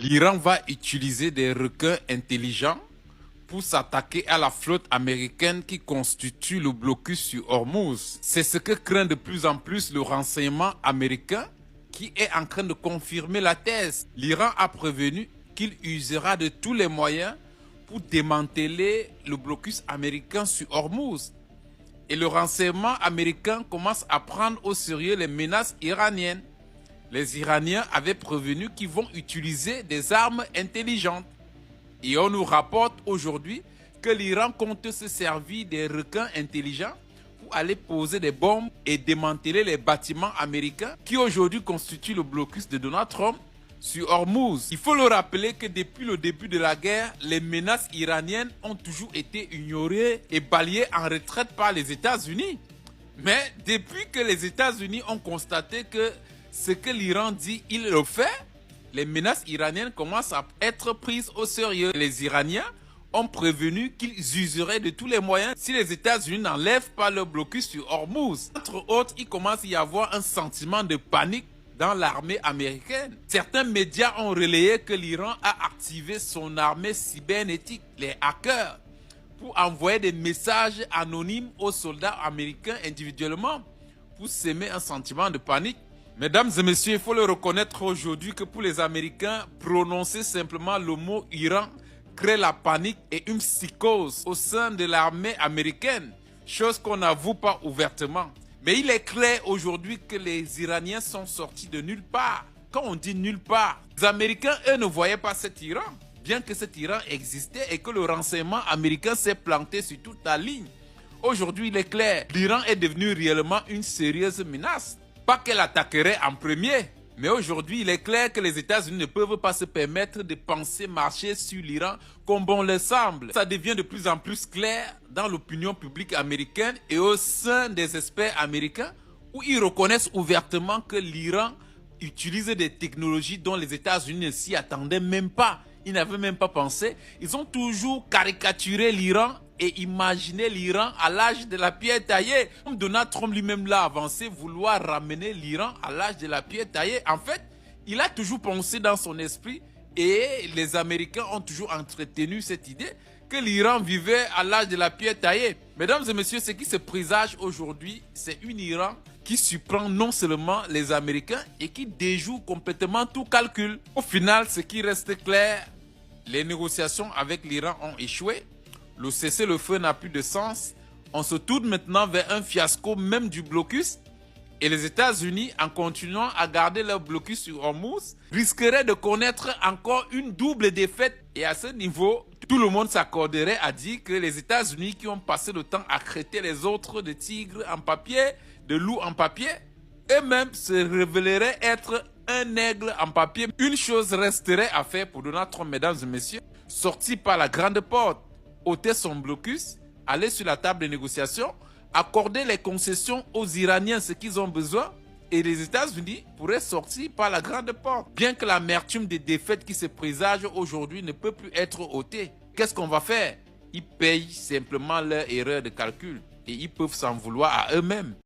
L'Iran va utiliser des requins intelligents pour s'attaquer à la flotte américaine qui constitue le blocus sur Hormuz. C'est ce que craint de plus en plus le renseignement américain qui est en train de confirmer la thèse. L'Iran a prévenu qu'il usera de tous les moyens pour démanteler le blocus américain sur Hormuz. Et le renseignement américain commence à prendre au sérieux les menaces iraniennes. Les Iraniens avaient prévenu qu'ils vont utiliser des armes intelligentes. Et on nous rapporte aujourd'hui que l'Iran compte se servir des requins intelligents pour aller poser des bombes et démanteler les bâtiments américains qui aujourd'hui constituent le blocus de Donald Trump sur Hormuz. Il faut le rappeler que depuis le début de la guerre, les menaces iraniennes ont toujours été ignorées et balayées en retraite par les États-Unis. Mais depuis que les États-Unis ont constaté que ce que l'Iran dit, il le fait, les menaces iraniennes commencent à être prises au sérieux. Les Iraniens ont prévenu qu'ils useraient de tous les moyens si les États-Unis n'enlèvent pas leur blocus sur Hormuz. Entre autres, il commence à y avoir un sentiment de panique dans l'armée américaine. Certains médias ont relayé que l'Iran a activé son armée cybernétique, les hackers, pour envoyer des messages anonymes aux soldats américains individuellement pour s'aimer un sentiment de panique. Mesdames et messieurs, il faut le reconnaître aujourd'hui que pour les Américains, prononcer simplement le mot Iran crée la panique et une psychose au sein de l'armée américaine, chose qu'on n'avoue pas ouvertement. Mais il est clair aujourd'hui que les Iraniens sont sortis de nulle part. Quand on dit nulle part, les Américains, eux, ne voyaient pas cet Iran, bien que cet Iran existait et que le renseignement américain s'est planté sur toute la ligne. Aujourd'hui, il est clair, l'Iran est devenu réellement une sérieuse menace. Pas qu'elle attaquerait en premier, mais aujourd'hui, il est clair que les États-Unis ne peuvent pas se permettre de penser marcher sur l'Iran comme bon leur semble. Ça devient de plus en plus clair dans l'opinion publique américaine et au sein des experts américains où ils reconnaissent ouvertement que l'Iran utilise des technologies dont les États-Unis ne s'y attendaient même pas. Ils n'avaient même pas pensé. Ils ont toujours caricaturé l'Iran et imaginé l'Iran à l'âge de la pierre taillée. Comme Donald Trump lui-même l'a avancé, vouloir ramener l'Iran à l'âge de la pierre taillée. En fait, il a toujours pensé dans son esprit et les Américains ont toujours entretenu cette idée que l'Iran vivait à l'âge de la pierre taillée. Mesdames et messieurs, ce qui se présage aujourd'hui, c'est une Iran qui surprend non seulement les Américains et qui déjoue complètement tout calcul. Au final, ce qui reste clair, les négociations avec l'Iran ont échoué. Le cessez-le-feu n'a plus de sens. On se tourne maintenant vers un fiasco même du blocus. Et les États-Unis, en continuant à garder leur blocus sur Hormuz, risqueraient de connaître encore une double défaite. Et à ce niveau, tout le monde s'accorderait à dire que les États-Unis qui ont passé le temps à traiter les autres de tigres en papier, de loups en papier, eux-mêmes se révéleraient être un aigle en papier. Une chose resterait à faire pour Donald Trump, mesdames et messieurs, sortir par la grande porte, ôter son blocus, aller sur la table de négociation, accorder les concessions aux Iraniens ce qu'ils ont besoin et les États-Unis pourraient sortir par la grande porte. Bien que l'amertume des défaites qui se présagent aujourd'hui ne peut plus être ôtée, qu'est-ce qu'on va faire? Ils payent simplement leur erreur de calcul et ils peuvent s'en vouloir à eux-mêmes.